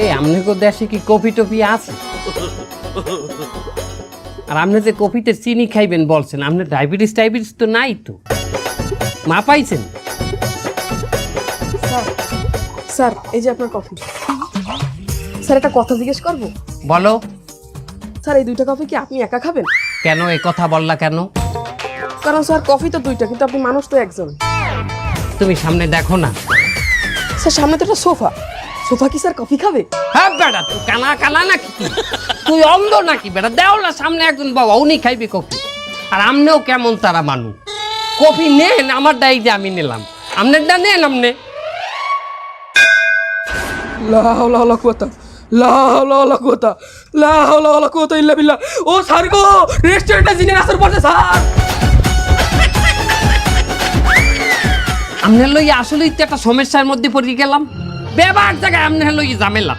এই আমনে দেশে কি কফি টফি আছে? আর আপনি যে কফিতে চিনি খাইবেন বলছেন, আপনার ডায়াবেটিস টাইবেটিস তো নাই তো? মা পাইছেন? স্যার এই যে আপনার কফি। স্যার একটা কথা জিজ্ঞেস করবো? বলো। স্যার এই 2টা কফি কি আপনি একা খাবেন? কেন এই কথা বললা কেন? কারণ স্যার কফি তো 2টা, কিন্তু আপনি মানুষ তো একজন। তুমি সামনে দেখো না। স্যার সামনে তো একটা সোফা, সোফা কি স্যার কফি খাবে? হ্যাঁ বেটা, তুই কানা কানা নাকি? তুই অন্ধ নাকি বেটা? দেওলা সামনে একজন বাবা, উনি খাইবে কফি। আর আমনেও কেমন তারা মানুষ, কফি নেন আমার ডাই যে আমি নিলাম, আপনারটা নেন আপনি। লা হাওলা ওয়ালা কুওয়াতা, লা হাওলা ওয়ালা কুওয়াতা, লা হাওলা ওয়ালা কুওয়াতা ইল্লা বিল্লাহ। ও স্যার গো, রেস্টুরেন্টে জিনের আসর পড়ছে স্যার। আপনার লই আসলেই তো একটা সমস্যার মধ্যে পড়ে গেলাম। বেবার জায়গায় আপনার লই ঝামেলা।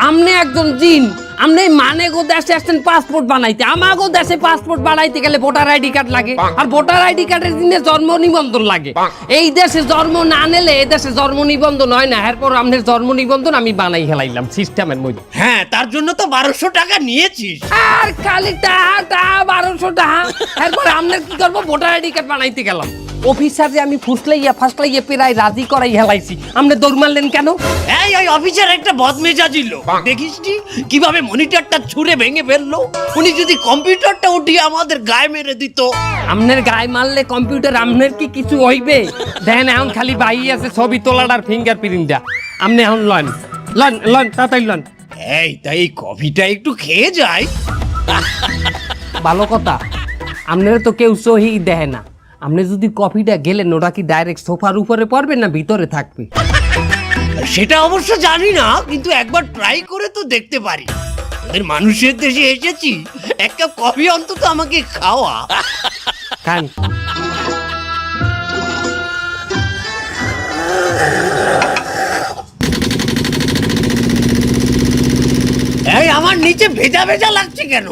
আপনি একজন জিন, আপনি মানে গো দেশে আসছেন পাসপোর্ট বানাইতে। আমাগো দেশে পাসপোর্ট বানাইতে গেলে ভোটার আইডি কার্ড লাগে, আর ভোটার আইডি কার্ডের দিনে জন্ম নিবন্ধন লাগে। এই দেশে জন্ম না নিলে এই দেশে জন্ম নিবন্ধন হয় না। এরপর আপনার জন্ম নিবন্ধন আমি বানাই হেলাইলাম সিস্টেমের মধ্যে। হ্যাঁ, তার জন্য তো 1200 টাকা নিয়েছিস। আর খালি টাকা 1200 টাকা। এরপর আপনার কি করবো, ভোটার আইডি কার্ড বানাইতে গেলাম। অফিসার যে আমি ফাঁসলাইয়া প্রায় রাজি করাই হেলাইছি, আপনি দৌড় মারলেন কেন? এই ওই অফিসার একটা বদমেজাজি লোক, দেখিসনি কিভাবে মনিটরটা ছুঁড়ে ভেঙে ফেললো? উনি যদি কম্পিউটারটা উঠিয়ে আমাদের গায়ে মেরে দিত। আপনার গায়ে মারলে কম্পিউটার আপনার কি কিছু হইবে? দেখেন এখন খালি বাই আছে ছবি তোলার আর ফিঙ্গার প্রিন্টটা। আপনি এখন লন লন লন তাড়াতাড়ি লন। এই তাই এই কফিটা একটু খেয়ে যাই। ভালো কথা, আপনার তো কেউ সহি দেয় না। আপনি যদি কফিটা গেলেন, ওটা কি ডাইরেক্ট সোফার উপরে পড়বে না ভিতরে থাকবে? সেটা অবশ্য জানি না, কিন্তু একবার ট্রাই করে তো দেখতে পারি। তোদের মানুষের দেশে এসেছি, এক কাপ কফি অন্তত আমাকে খাওয়া। খান। এই আমার নিচে ভেজা ভেজা লাগছে কেন?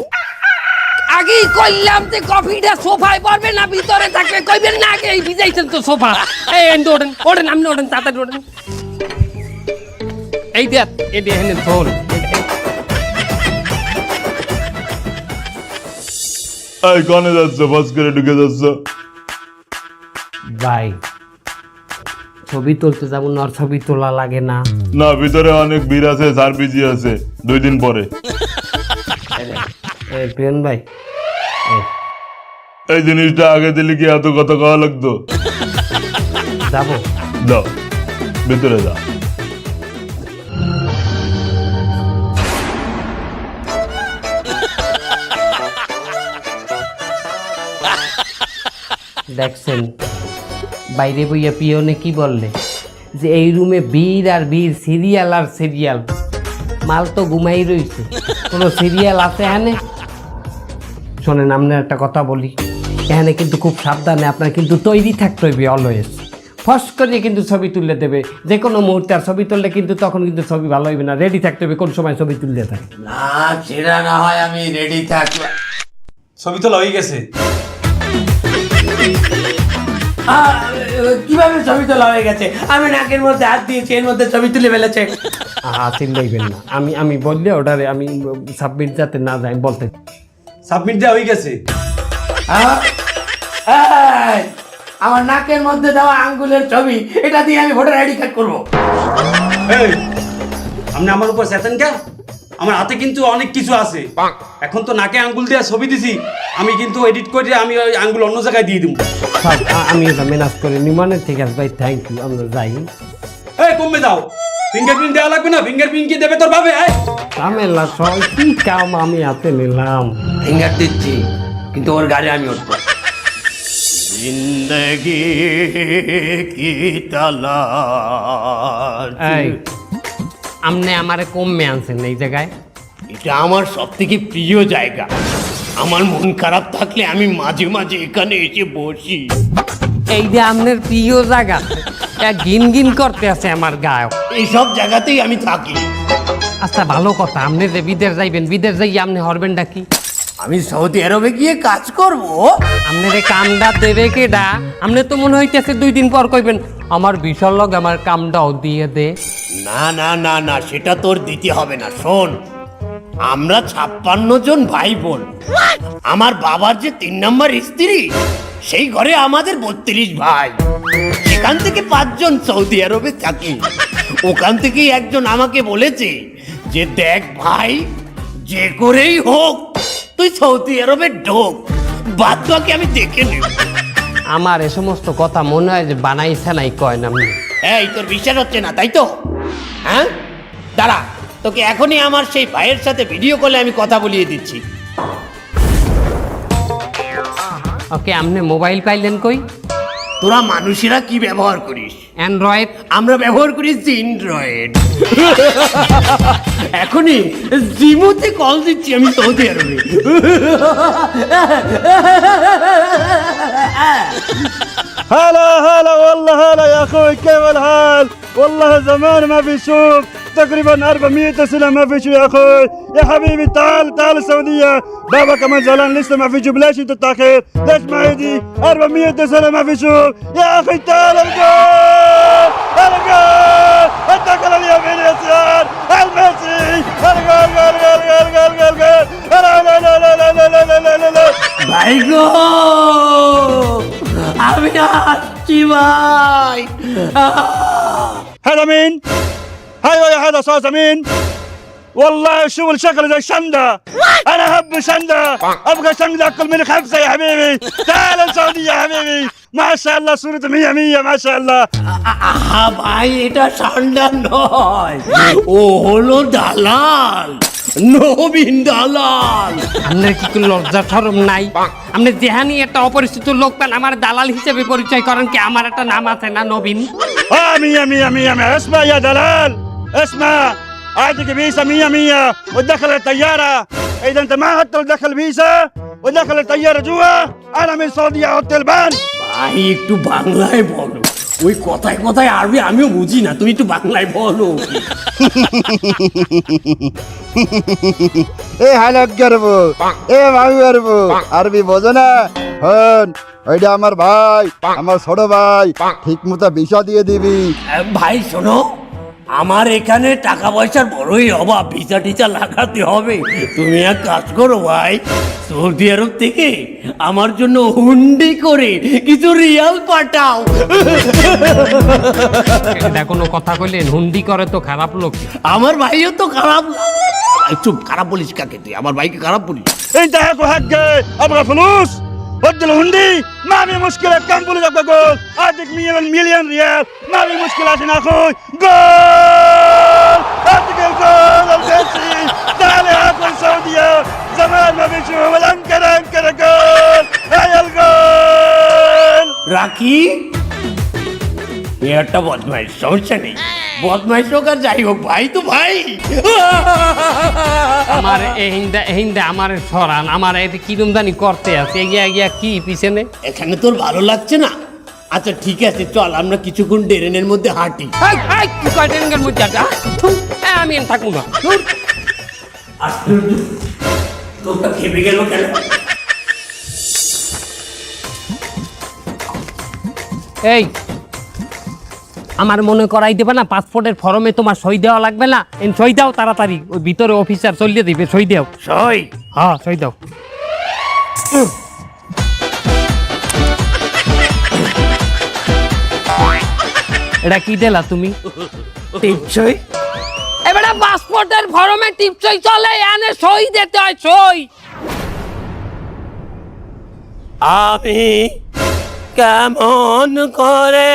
আগেই কইলাম যে কফিটা সোফায় পড়বে না ভিতরে থাকবে, কইবেন না আগে? এই ভিজাইছেন তো সোফা। এই ওঠেন ওঠেন, আপনি ওঠেন, তাড়াতাড়ি ওঠেন। এই দেখ, এটি এখানে ধর। এই কনে যাচ্ছ? বাস করে ঢুকে যাচ্ছ? ভাই ছবি তুলতে যাবো না, আর ছবি তোলা লাগে না? না, ভিতরে অনেক ভিড় আছে, স্যার বিজি আছে 2 দিন পরে। এই প্রিয়ন ভাই, এই জিনিসটা আগে দিলে কি এত কথা কওয়া লাগতো? যাবো? যাও ভিতরে যাও। দেখছেন বাইরে বইয়া পিয়নে কি বললে, যে এই রুমে বীর আর বীর, সিরিয়াল আর সিরিয়াল। মাল তো ঘুমাই রইছে, কোনো সিরিয়াল আছে এখানে? শোনেন, আপনার একটা কথা বলি, এখানে কিন্তু খুব সাবধানে আপনার কিন্তু তৈরি থাকতে হইবে অলওয়েজ। ফস করে কিন্তু ছবি তুলে দেবে যে কোনো মুহূর্তে, আর ছবি তুললে কিন্তু তখন কিন্তু ছবি ভালো হইবে না। রেডি থাকতে হবে কোন সময় ছবি তুলতে থাকে। না, সেটা না হয় আমি রেডি থাকবো। ছবি তোলা হয়ে গেছে। কিভাবে ছবি তোলা হয়ে গেছে? আমি নাকের মধ্যে হাত দিয়েছি, এর মধ্যে ছবি তুলে ফেলেছে। চিল্লাইবেন না, আমি বললে ওটারে আমি সাবমিট যাতে না যায় বলতে। সাবমিট দেওয়া হয়ে গেছে। আমার নাকের মধ্যে দেওয়া আঙ্গুলের ছবি, এটা দিয়ে আমি ভোটার আইডি কার্ড করবো। এই, আপনি আমার উপর চেতেন কে? আমার হাতে কিন্তু অনেক কিছু আছে। এখন তো নাকে আঙ্গুল দিয়ে ছবি দিছি, আমি কিন্তু এডিট করে আমি ওই আঙ্গুল অন্য জায়গায় দিয়ে দিব। আমি এটা মেনাজ করে নিমানের, ঠিক আছে ভাই, থ্যাংক ইউ। আমরা যাই। এই কমবে যাও, ফিঙ্গারপ্রিন্ট দেওয়া লাগবে না। ফিঙ্গারপ্রিন্ট কি দেবে তোর ভাবে? ঝামেলা সব কি কাম আমি হাতে নিলাম। ফিঙ্গার দিচ্ছি, কিন্তু ওর গাড়ি আমি উঠবো। জিন্দগি কি তালাশ। এই আমনে আমারে কমে আনছেন এই জায়গায়? এটা আমার সব থেকে প্রিয় জায়গা। আমার মন খারাপ থাকলে আমি মাঝে মাঝে এখানে এসে বসি। এই যে আপনার প্রিয় জায়গা, গিন গিন করতে আছে আমার গায়ে। এইসব জায়গাতেই আমি থাকি। আচ্ছা ভালো কথা, আপনি যে বিদেশ যাইবেন, বিদেশ যাই আপনি হরবেনটা কি? আমি সৌদি আরবে গিয়ে কাজ করব? আপনার কামটা দেবে কেডা? আপনি তো মনে হইতেছে 2 দিন পর কইবেন আমার বিশাল লগ আমার কামটাও দিয়ে দে। না না না না, সেটা তোর দিতে হবে না। শোন, আমরা 56 জন ভাই বোন। আমার বাবার যে 3 নম্বর স্ত্রী, সেই ঘরে আমাদের 32 ভাই। সেখান থেকে 5 জন সৌদি আরবে থাকি। ওখান থেকেই একজন আমাকে বলেছে যে দেখ ভাই, যে করেই হোক তুই সৌদি আরবে ঢোক, বাদ বাকি আমি দেখে নেব। আমার এ সমস্ত কথা মনে হয় যে বানাইছে নাই কয় না আপনি। এই তোর বিশ্বাস হচ্ছে না তাই তো? হ্যাঁ, দাঁড়া, তোকে এখনই আমার সেই ভাইয়ের সাথে ভিডিও কলে আমি কথা বলিয়ে দিচ্ছি। ওকে, আপনি মোবাইল পাইলেন কই? তোরা মানুষেরা কি ব্যবহার করিস? অ্যান্ড্রয়েড। আমরা ব্যবহার করি জিনড্রয়েড। এখনই জিমোতে কল দিচ্ছি আমি সৌদি আরবে। هلا هلا والله هلا يا اخوي، كيف الحال؟ والله زمان ما في شوف، تقريبا 400 سنه ما في شو يا اخوي. يا حبيبي تعال تعال السعوديه، بابا كمان زعلان لسه ما في شوف. ليش انت تاخر؟ ليش ما يجي؟ 400 سنه ما في شوف يا اخي. تعال الجول الجول، الدخل اليمين يسار الميسي، الجول جول جول جول جول جول جول. لا لا لا لا لا لا لا لا لا لا. ভাই গো, আমি আসছি ভাই। هذا مين؟ ايوه يا هذا صوت مين؟ والله الشغل شكله زي الشنده. انا احب الشنده، ابغى شنده اكل من خبزه يا حبيبي. تعال السعوديه يا حبيبي، ما شاء الله صورته 100 100 ما شاء الله. আহা ভাই, এটা ঠান্ডা নয়, ও হলো দালাল, নবীন দালাল। আপনার কি কোনো লজ্জা শরম নাই? আপনি যেহানি একটা অপরিচিত লোক পান আমার দালাল হিসেবে পরিচয় করেন কি? আমার একটা নাম আছে না, নবীন? 100 100 100 100. اسمع يا دلال، اسمع، اعطيك فيزا 100 100 وتدخل الطياره. اذا انت ما حتى تدخل فيزا ودخل الطياره جوا، انا من السعوديه اوتيل بان. ভাই একটু বাংলায় বলো, ওই কথায় কথায় আরবি আমিও বুঝি না, তুমি একটু বাংলায় বলো। এ হালাক করবো, এ ভাবি করবো, আরবি বোঝো না? হন, ওইটা আমার ভাই, আমার ছোট ভাই, ঠিক মতো ভিসা দিয়ে দিবি। ভাই শোনো, আমার এখানে টাকা পয়সার বড়ই অভাব, ভিসা টিসা লাগাতে হবে। তুমি এক কাজ করো ভাই, সৌদি আরব থেকে আমার জন্য হুন্ডি করে কিছু রিয়াল পাঠাও। এটা কোনো কথা কইলেন? হুন্ডি করে তো খারাপ লোক। আমার ভাইও তো খারাপ। চুপ, খারাপ বলিস কাকে তুই? আমার ভাইকে খারাপ বলিস? انت هاكو حق، ابغى فلوس ود الهندي، ما في مشكله. كم فلوس ابغى جول؟ اعطيك 100 مليون ريال، ما في مشكله عشان اخوي. جول، اعطيك الجول الميسي. تعال يا اخو السعوديه، زمان ما في شو. والانكره انكره جول، هاي الجول. রাখি, এ একটা বদমাইশ, সমস্যা নেই, বদমাইশ হোক আর যাই হোক, ভাই তো ভাই। আমার এহিন্দা আমার সরান, আমার এটা কিরম জানি করতে আছে, এগিয়া গিয়া কি পিছনে। এখানে তোর ভালো লাগছে না? আচ্ছা ঠিক আছে, চল আমরা কিছুক্ষণ ট্রেনের মধ্যে হাঁটি। কি কয় ট্রেনের মধ্যে আছে? আমি এখানে থাকবো না। ধুর। আশ্চর্য, তোরটা খেপে গেল কেন? এই, আমার মনে করাই দেবে না? পাসপোর্টের ফর্মে তোমার সই দেওয়া লাগবে না? সই দাও তাড়াতাড়ি, ওই ভিতরে অফিসার চলিয়ে দিবে, সই দাও। সই? হ্যাঁ, সই দাও। এটা কি দিলা তুমি? টিপসই? এবারে পাসপোর্টের ফর্মে টিপসই চলে, এনে সই দিতে হয়, সই। আমি কেমন করে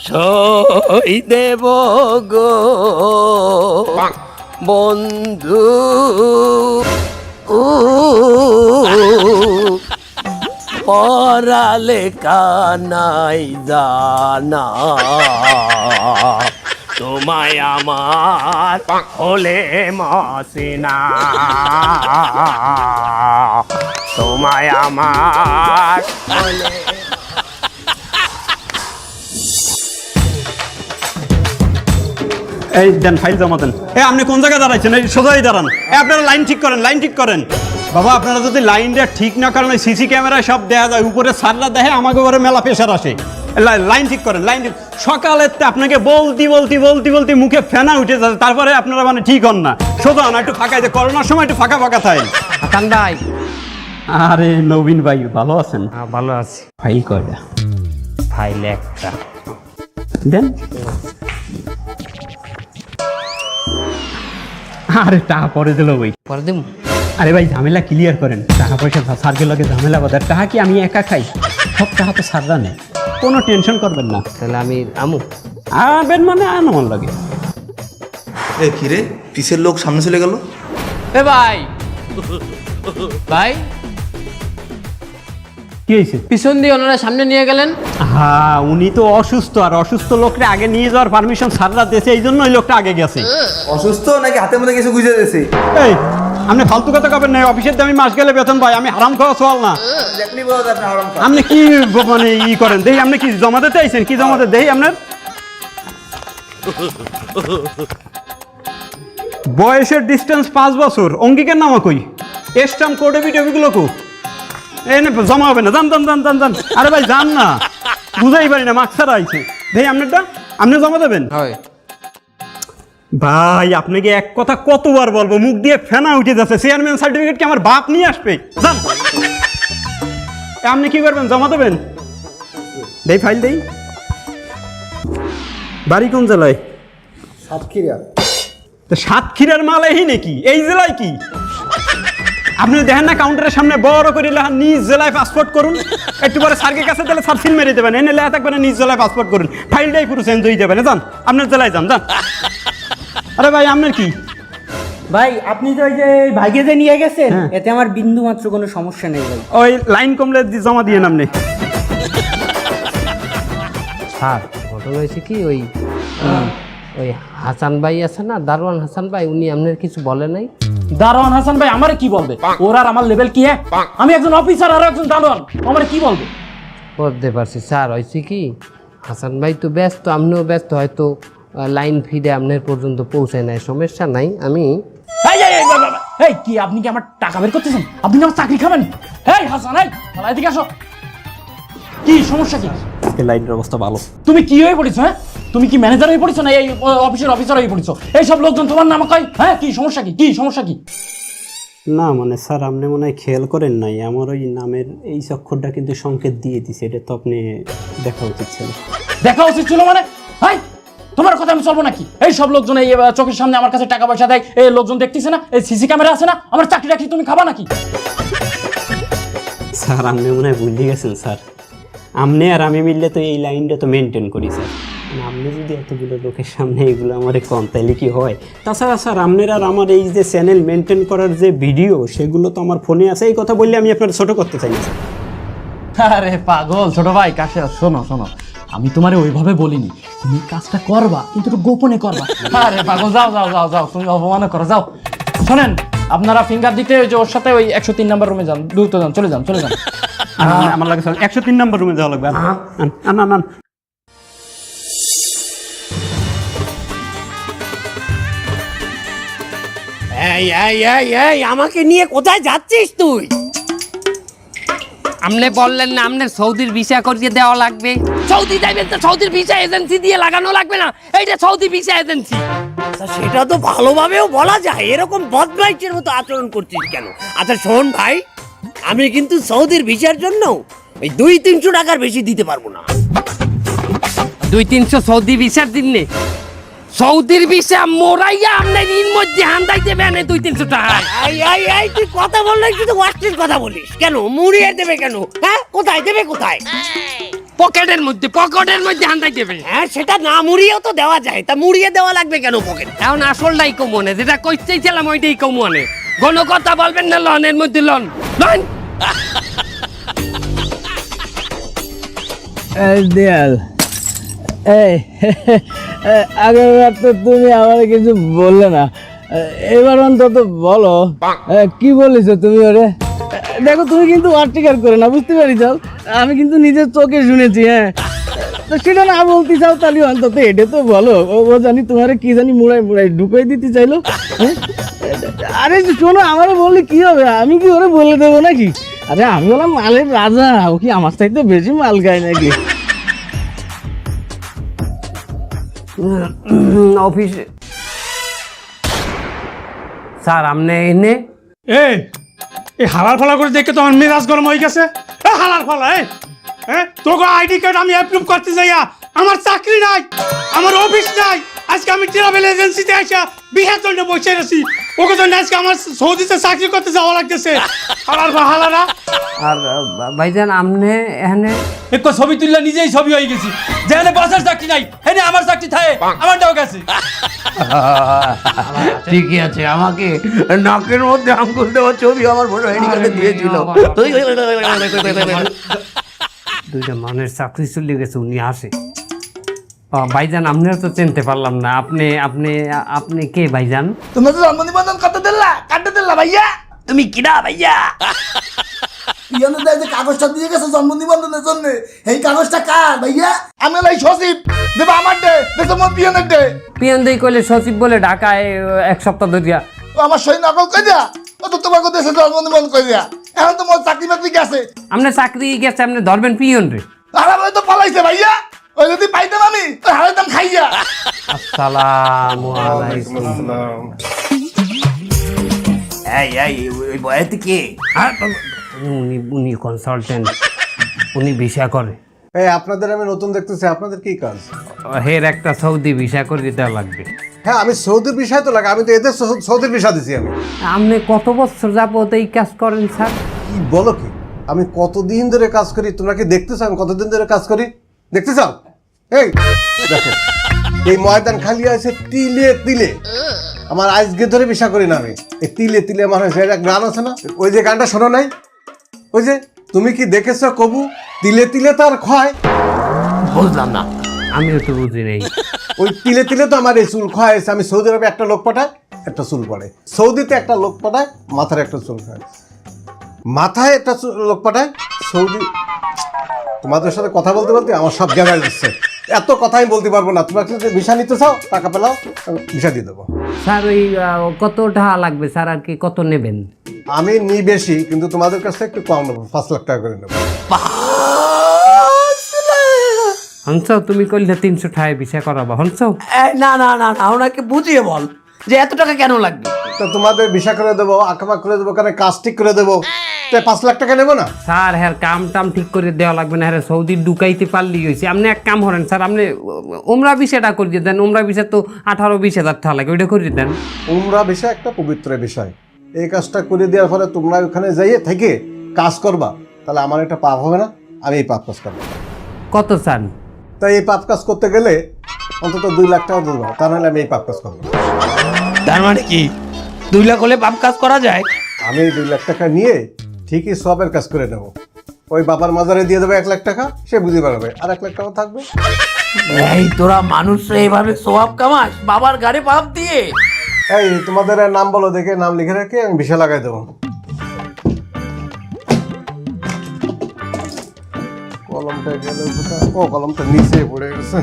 সই দেব গো বন্ধু, পড়ালে কানাই জানা, তোমায় আমার হলে মসিনা, তোমায় আমার হলে। এই দেন ফাইল জমা দেন। আপনি কোন জায়গায় দাঁড়াইছেন? এই সোজাই দাঁড়ান। আপনারা লাইন ঠিক করেন, লাইন ঠিক করেন। বাবা আপনারা যদি লাইনটা ঠিক না করেন, ওই সিসি ক্যামেরায় সব দেখা যায়, উপরে সাররা দেখে আমাকে ঘরে মেলা প্রেশার আসে। লাইন ঠিক করেন, লাইন ঠিক। সকালের আপনাকে বলতে মুখে ফেনা উঠে যাচ্ছে, তারপরে আপনারা মানে ঠিক হন না। সোজা না, একটু ফাঁকা, যে করোনার সময় একটু ফাঁকা ফাঁকা থাকেন। হাসান ভাই। আরে নবীন ভাই ভালো আছেন? হ্যাঁ ভালো আছি। ফাইল কয়টা? ফাইল একটা। দেন। আরে টাকা পরে দিল ভাই। পরে দিম। আরে ভাই ঝামেলা ক্লিয়ার করেন, টাকা পয়সা সার্কেল লাগে ঝামেলা বাজার। টাকা কি আমি একা খাই? সব টাকা তো সাররা নেই, কোনো টেনশন করবেন না। তাহলে আমি আমু। আবেন মানে আমার লাগে। এ কিরে, পিসের লোক সামনে চলে গেল। এ ভাই ভাই, কি হয়েছে? পিছন দিয়ে ওনারা সামনে নিয়ে গেলেন। হ্যাঁ উনি তো অসুস্থ, আর অসুস্থ লোককে আগে নিয়ে যাওয়ার পারমিশন সাররা দিয়েছে, এই জন্য ওই লোকটা আগে গেছে। অসুস্থ নাকি হাতের মধ্যে কিছু গুজে দিয়েছে? এই আপনি ফালতু কথা কবেন না, অফিসের দামি মাস গেলে বেতন পাই, আমি হারাম খাওয়া চল না। আপনি বলতে আপনি হারাম খান। আপনি কি মানে করেন দেই? আপনি কি জমা দিতে আইছেন? কি জমা দিতে দেই আপনার? বয়সের ডিস্টেন্স 5 বছর, অঙ্গিকের নামা কই, এস্টাম কোডে বিটবিগুলো কো এই না জমা হবে না। যান। আরে ভাই যান না, বুঝাই পারি না, মাক্সার আইছে দেই আপনারটা, আপনি জমা দেবেন। হয় ভাই আপনাকে এক কথা কতবার বলবো, মুখ দিয়ে ফেনা উঠে যাচ্ছে। চেয়ারম্যান সার্টিফিকেট কি আমার বাপ নিয়ে আসবে? যান। আপনি কি করবেন? জমা দেবেন? দেই ফাইল দেই। বাড়ি কোন জেলায়? সাতক্ষীরা। তো সাতক্ষীরার মাল এই নাকি এই জেলায়? কি আপনি দেখেন না কাউন্টারের সামনে বড় করে লেখা নিজ জেলায় পাসপোর্ট করুন। একটু পরে স্যারকে কাছে দিলে স্যার সিল মেরে দেবেন, এনে লেখা থাকবে না নিজ জেলায় পাসপোর্ট করুন। ফাইলটাই পুরো চেঞ্জ হয়ে যাবে না। যান আপনার জেলায় যান। আরে ভাই আপনার কি? ভাই আপনি তো ওই যে ভাইকে যে নিয়ে গেছেন, এতে আমার বিন্দু মাত্র কোনো সমস্যা নেই ভাই। ওই লাইন কমলে জমা দিয়ে নামনে। স্যার ঘটনা হয়েছে কি, ওই হাসান ভাই আছে না, দারোয়ান হাসান ভাই, উনি আপনার কিছু বলে নাই? দারোয়ান হাসান ভাই আমারে কি বলবে? ওর আর আমার লেভেল কি এক? আমি একজন অফিসার আর একজন দারোয়ান, আমারে কি বলবে? বুঝতে পারছি স্যার। হয়েছে কি, হাসান ভাই তো ব্যস্ত, আপনিও ব্যস্ত, হয়তো লাইন ফিরে আপনার পর্যন্ত পৌঁছায় নাই। সমস্যা নাই, আমি এই কি আপনি কি আমার টাকা বের করতেছেন? আপনি কি আমার চাকরি খাবেন? এই হাসান, এই শালা এদিকে আসো। কি সমস্যা কি? লাইনের অবস্থা ভালো। তুমি কি হয়ে পড়েছো? হ্যাঁ তুমি কি ম্যানেজার হয়ে পড়েছো না এই অফিসের অফিসার হয়ে পড়েছো? এই সব লোকজন তোমার নাম কয়। হ্যাঁ কি সমস্যা কি? কি সমস্যা কি? না মানে স্যার আপনি মনে হয় খেয়াল করেন নাই, আমার ওই নামের এই অক্ষরটা কিন্তু সংকেত দিয়ে দিছে, এটা তো আপনি দেখা উচিত ছিল। দেখা উচিত ছিল মানে? হ্যাঁ তোমার কথা আমি চলবো নাকি? এই সব লোকজন এই চোখের সামনে আমার কাছে টাকা পয়সা দেয়, এই লোকজন দেখতেছে না? এই সিসি ক্যামেরা আছে না? আমার চাকরি রাখি তুমি খাবা নাকি? স্যার আপনি মনে হয় ভুলে গেছেন স্যার, আপনি আর আমি মিললে তো এই লাইনটা তো মেনটেন করি স্যার। আপনি যদি এতগুলো লোকের সামনে এগুলো আমার কম তাইলে কি হয়? তাছাড়া স্যার আপনার আর আমার এই যে চ্যানেল মেনটেন করার যে ভিডিও, সেগুলো তো আমার ফোনে আছে। এই কথা বললে আমি আপনার ছোট করতে চাই না স্যার। আরে পাগল ছোট ভাই, কাছে শোনো, আমি তোমারে ওইভাবে বলিনি। তুমি কাজটা করবা কিন্তু একটু গোপনে করবা। আরে পাগল যাও, তুমি অপমান করো, যাও। শোনেন আপনারা ফিঙ্গার দিতে ওই যে ওর সাথে ওই 103 নাম্বার রুমে যান, দ্রুত যান, চলে যান। আমার লাগে 103 নম্বর রুমে যাওয়া লাগবে। আন এই আমাকে নিয়ে কোথায় যাচ্ছিস তুই? আপনি বললেন না আপনার সৌদির ভিসা করিয়ে দেওয়া লাগবে। সৌদি যাইবেন তো সৌদির ভিসা এজেন্সি দিয়ে লাগানো লাগবে না? এইটা সৌদি ভিসা এজেন্সি। সেটা তো ভালোভাবেও বলা যায়, এরকম বদমাইশের মতো আচরণ করছিস কেন? আচ্ছা শোন ভাই, আমি কিন্তু সৌদির ভিসার জন্য ওই 200-300 টাকার বেশি দিতে পারবো না। 200-300 সৌদি ভিসার দিনে? সৌদির ভিসা মোরাইয়া আপনার এর মধ্যে হান্দাই দেবেন 200-300 টাকা? এই তুই কথা বললে কিন্তু অশ্লীল কথা বলিস কেন? মুড়িয়ে দেবে কেন? হ্যাঁ কোথায় দেবে, কোথায়? পকেটের মধ্যে হান্দাই দেবে। হ্যাঁ সেটা না মুড়িয়েও তো দেওয়া যায়, তা মুড়িয়ে দেওয়া লাগবে কেন পকেট? এখন আসলটাই কমনে, যেটা কইতেছিলাম ওইটাই কমনে। কোনো কথা বলবেন না, লনের মধ্যে লন। দেয়াল, এই আগেরবার তো তুমি আমার কিছু বললে না, এবার অন্তত বলো কি বলেছো তুমি ওরে? দেখো তুমি কিন্তু অস্বীকার করে না, বুঝতে পারিস? আমি কিন্তু নিজের চোখে শুনেছি। হ্যাঁ তো সেটা না বলতে চাও তাহলে অন্তত এটা তো বলো। ও জানি তোমার কি জানি মুড়াই মুড়াই ঢুকাই দিতে চাইলো। হ্যাঁ? আরে শোনো, আমারও বললে কি হবে, আমি কি ওরে বলে দেবো নাকি? আরে আমি বললাম মালের রাজা, ও কি আমার চাইতে বেশি মাল খায় নাকি? অফিসে স্যার আপনি এনে এই হালার ফালা করে দেখে তো আমার মেজাজ গরম হয়ে গেছে। হালার ফালা তোকে আইডি কার্ড আমি অ্যাপ্রুভ করতে যাইয়া আমার চাকরি নাই, আমার অফিস নাই। আজকে আমি ট্রাভেল এজেন্সিতে আসা বিহার জন্য বসে আছি, ওকে জন্য আজকে আমার সৌদিতে চাকরি করতে যাওয়া লাগতেছে। হালারা আর ভাইজান আপনি এখানে একটু ছবি তুললে নিজেই ছবি হয়ে গেছি। যেখানে বাসার চাকরি নাই হেনে আমার চাকরি থাকে, আমারটাও গেছে। ঠিকই আছে, আমাকে নাকের মধ্যে আঙ্গুল দেওয়া ছবি আমার বড় আইডি কার্ডে দিয়েছিল। দুইটা মানের চাকরি চলে গেছে, উনি আসে। ভাইজান আপনারা তো চিনতে পারলাম না, আপনি আপনি আপনি কে ভাইজান? তোমরা তো জন্ম নিবন্ধন কাটতে দিল্লা ভাইয়া। তুমি কিনা ভাইয়া? পিয়নের দায় যে কাগজটা দিয়ে গেছে জন্ম নিবন্ধনের জন্য, এই কাগজটা কার ভাইয়া? আমি লাই সচিব, দেবা আমার ডে, দেখো মোর পিয়নের ডে। পিয়ন দেই কইলে সচিব বলে ঢাকায় এক সপ্তাহ ধরিয়া। ও আমার সই নকল কই দিয়া, ও তো তোমাকে দেশে জন্ম নিবন্ধন কই দিয়া। এখন তো মোর চাকরি বাকরি গেছে। আপনি চাকরি গেছে, আপনি ধরবেন পিয়ন রে। আর আমি তো পালাইছে ভাইয়া, ওই যদি পাইতাম আমি তো হারাইতাম খাইয়া। আসসালামু আলাইকুম। ওই বয়াতে কে? উনি কনসালটেন্ট, উনি ভিসা করে। এই আপনাদের আমি নতুন দেখতেছি, আপনাদের কি কাজ? হের একটা সৌদি ভিসা করে দিতে লাগবে। হ্যাঁ, আমি সৌদির বিষয় তো লাগে, আমি তো এদের সৌদির বিষয় দিছি। আমি আপনি কত বছর যাবত এই কাজ করেন স্যার? কি বলো কি, আমি কতদিন ধরে কাজ করি তোমরা কি দেখতেছো আমি কতদিন ধরে কাজ করি? দেখতে চাও? এই দেখো, এই ময়দান খালি আছে তিলে তিলে। আমার আজকে ধরে বিষয় করি না আমি, এই তিলে তিলে আমার হয়েছে। একটা গান আছে না, ওই যে গানটা শোনো নাই? ওই যে তুমি কি দেখেছো কবু তিলে তিলে তার ক্ষয়? বুঝলাম না। আমিও তো বুঝি নেই। ওই তিলে তিলে তো আমার এই চুল ক্ষয় হয়েছে। আমি সৌদি আরবে একটা লোক পাঠায় একটা চুল পড়ে, সৌদিতে একটা লোক পাঠায় মাথার একটা চুল খায়, মাথায় একটা লোক পাঠায় সৌদি। তোমাদের সাথে কথা বলতে বলতে আমার সব জায়গায় যাচ্ছে, এত কথা আমি বলতে পারবো না। তোমরা যদি ভিসা নিতে চাও টাকা পেলাও, ভিসা দিয়ে দেবো। স্যার ওই কত টাকা লাগবে স্যার, আর কি কত নেবেন? আমি নিই বেশি, কিন্তু তোমাদের কাছ থেকে একটু কম নেবো, 5 লাখ টাকা করে নেবো। হংস তুমি কইলে 300 টাকায় ভিসা করাবা হংস? না না না না, ওনাকে বুঝিয়ে বল যে এত টাকা কেন লাগবে। তো তোমাদের ভিসা করে দেবো, আঁকাবাক করে দেবো, কারণ কাজ ঠিক করে দেবো। তাই 5 লাখ টাকা নেবো না? স্যার হ্যাঁ কাম টাম ঠিক করে দেওয়া লাগবে না, হ্যাঁ সৌদি ঢুকাইতে পারলেই হয়েছে। আপনি এক কাম করেন স্যার, আপনি উমরা ভিসাটা করিয়ে দেন। উমরা ভিসা তো 18-20 হাজার টাকা লাগে, ওইটা করিয়ে দেন। উমরা বিষয় একটা পবিত্র বিষয়, এই কাজটা করে দেওয়ার ফলে তোমরা ওখানে যাইয়ে থেকে কাজ করবা, তাহলে আমার একটা পাপ হবে না? আমি এই পাপ কাজ করবো। কত চান? তাই এই পাপ কাজ করতে গেলে অন্তত 2 লাখ টাকা দেবো, তা নাহলে আমি এই পাপ কাজ করবো। তার মানে কি 2 লাখ হলে পাপ কাজ করা যায়? আমি 2 লাখ টাকা নিয়ে ঠিকই সবের কাজ করে নেবো। ওই বাবার মাজারে দিয়ে দেবো 1 লাখ টাকা, সে বুঝতে পারবে, আর 1 লাখ টাকা থাকবে। এই তোরা মানুষ এইভাবে সোয়াব কামাস বাবার গাড়ি পাপ দিয়ে? এই তোমাদের নাম বলো, দেখে নাম লিখে রাখে আমি ভিসা লাগাই দেবো। কলমটা গেল কোথায়? ও কলমটা নিচে পড়ে গেছে।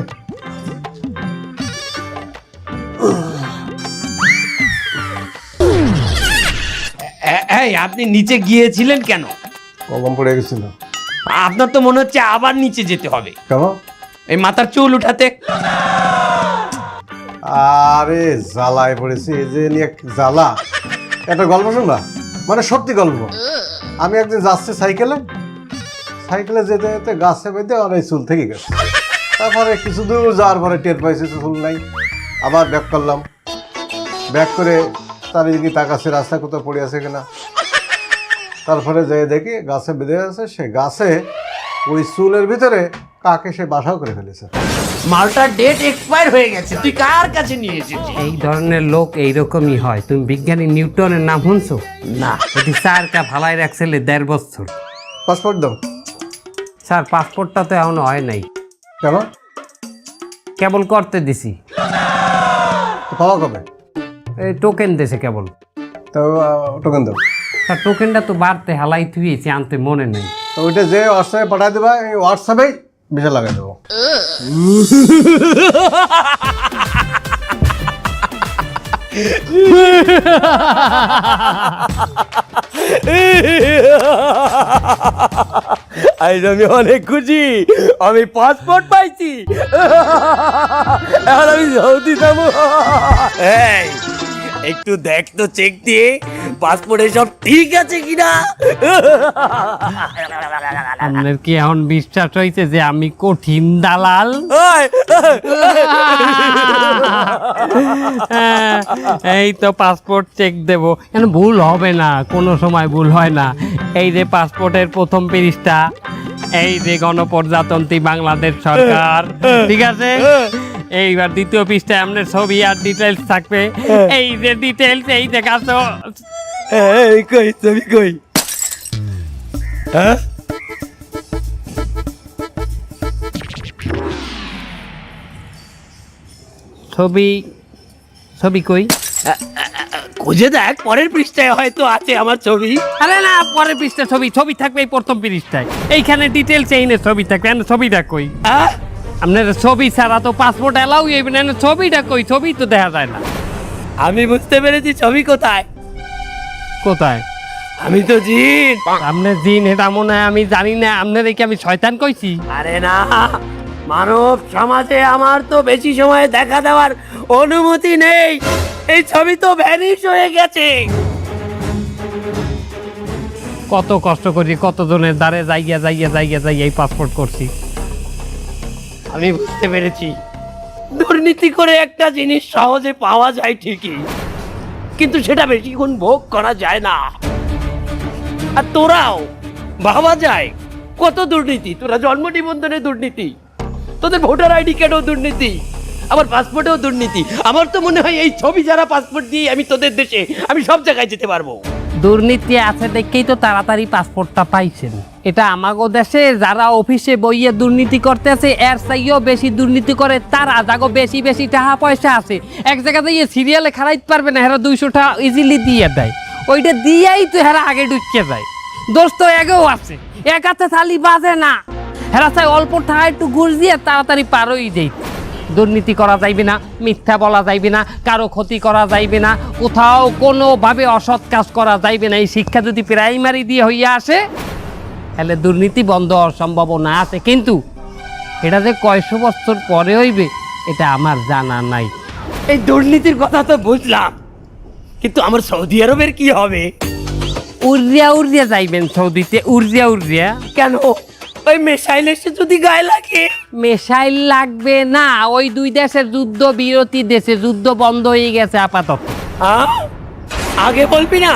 এই আপনি নিচে গিয়েছিলেন কেন? কলম পড়ে গেছিল। আপনার তো মনে হচ্ছে আবার নিচে যেতে হবে। কেন? এই মাথার চুল উঠাতে। আরে জ্বালায় পড়েছি, এই যে নিয়ে জ্বালা। একটা গল্প শুনবা, মানে সত্যি গল্প। আমি একদিন যাচ্ছি সাইকেলে যেতে যেতে গাছে বেঁধে আমার এই চুল থেকে গেছে। তারপরে কিছু দূর যাওয়ার পরে টের পাইছি চুল নাই। আবার ব্যাক করলাম, ব্যাক করে চারিদিকে তাকাচ্ছি রাস্তা কোথাও পড়ে আছে কিনা। তারপরে যেয়ে দেখি গাছে বেঁধে আছে, সে গাছে ওই চুলের ভিতরে কাকে সে বাসাও করে ফেলেছে। মালটার ডেট এক্সপায়ার হয়ে গেছে, তুই কার কাছে নিয়ে এসেছিস? এই ধরনের লোক এইরকমই হয়। তুমি বিজ্ঞানী নিউটনের নাম শুনছো? না। এটি স্যারটা ভালাই রাখছিল 1.5 বছর। পাসপোর্ট দাও। স্যার পাসপোর্টটা তো এখনো হয় নাই। কেন? কেবল করতে দিছি। পাওয়া কবে? এই টোকেন দেশে কেবল। তো টোকেন দাও। স্যার টোকেনটা তো বাড়তে হালাই থুয়েছি, আনতে মনে নেই। তো ওইটা যে হোয়াটসঅ্যাপে পাঠাই দেবা, এই হোয়াটসঅ্যাপেই ভিসা লাগাই দেবো। আজ আমি অনেক খুশি, আমি পাসপোর্ট পাইছি। এখন আমি সৌদি যাবো। এই, একটু দেখ তো, চেক দিয়ে পাসপোর্টে সব ঠিক আছে কিনা। আপনার কি এখন বিশ্বাস হয়েছে যে আমি কঠিন দালাল? এই তো পাসপোর্ট চেক দেবো, কেন ভুল হবে না, কোনো সময় ভুল হয় না। এই যে পাসপোর্টের প্রথম পৃষ্ঠা, এই যে গণপ্রজাতন্ত্রী বাংলাদেশ সরকার, ঠিক আছে। এইবার দ্বিতীয় পৃষ্ঠায় আপনার ছবি আর ডিটেলস থাকবে। এই যে ডিটেলস, এই দেখাচ্ছো। কই ছবি কই? হ্যাঁ, ছবি ছবি কই? খুঁজে দেখ, পরের পৃষ্ঠায় হয়তো আছে আমার ছবি। আরে না, পরের পৃষ্ঠায় ছবি থাকবে, এই প্রথম পৃষ্ঠায়। এইখানে ডিটেলস এইনে ছবি থাকবে, ছবিটা কই? আপনার ছবি ছাড়া তো পাসপোর্ট এলাও হইবে না, ছবিটা কই? ছবি তো দেখা যায় না। আমি বুঝতে পেরেছি ছবি কোথায়। কোথায়? আমি তো জিন। আপনার দিন এটা মনে হয় আমি জানি না। আপনার কি আমি শয়তান কইছি? আরে না, মানব সমাজে আমার তো বেশি সময় দেখা দেওয়ার অনুমতি নেই। এই ছবি তো ভ্যানিশ হয়ে গেছে। কত কষ্ট করি, কতজনের দ্বারে যাইয়া এই পাসপোর্ট করছি। আমি বুঝতে পেরেছি, দুর্নীতি করে একটা জিনিস সহজে পাওয়া যায় ঠিকই, কিন্তু সেটা বেশিক্ষণ ভোগ করা যায় না। আর তোরাও ভাবা যায় কত দুর্নীতি। তোরা জন্ম নিবন্ধনে দুর্নীতি, তোদের ভোটার আইডি কার্ডেও দুর্নীতি, আমার পাসপোর্টেও দুর্নীতি। আমার তো মনে হয় এই ছবি যারা পাসপোর্ট দিয়ে আমি তোদের দেশে, আমি সব জায়গায় যেতে পারবো। দুর্নীতি আছে দেখেই তো তাড়াতাড়ি পাসপোর্টটা পাইছেন। এটা আমাগো দেশে যারা অফিসে বইয়ে দুর্নীতি করতেছে, এর চাইও বেশি দুর্নীতি করে তারা, যাগো বেশি বেশি টাকা পয়সা আছে, এক জায়গাতে গিয়ে সিরিয়ালে খারাইতে পারবে না, হেরা 200 টাকা ইজিলি দিয়ে দেয়। ওইটা দিয়েই তো হেরা আগে ঢুকে যায়। দোস্ত এগেও আছে, এক হাতে থালি বাজে না, হেরা চাই অল্প টাকা একটু ঘুষ দিয়ে তাড়াতাড়ি পার হয়ে যাই। দুর্নীতি করা যাইবে না, মিথ্যা বলা যাইবে না, কারো ক্ষতি করা যাইবে না, কোথাও কোনোভাবে অসৎ কাজ করা যাইবে না। এই শিক্ষা যদি প্রাইমারি দিয়ে হইয়া আসে তাহলে দুর্নীতি বন্ধ হওয়ার সম্ভাবনা আছে। কিন্তু এটা যে কয়শো বছর পরে হইবে এটা আমার জানা নাই। এই দুর্নীতির কথা তো বুঝলাম, কিন্তু আমার সৌদি আরবের কি হবে? উড়িয়া যাইবেন সৌদিতে? উড়িয়া কেন? ওই মিসাইল এসে যদি গায়ে লাগে? মিসাইল লাগবে না, ওই দুই দেশের যুদ্ধ বিরতি দেশে, যুদ্ধ বন্ধ হয়ে গেছে আপাতত। আগে বলবি না?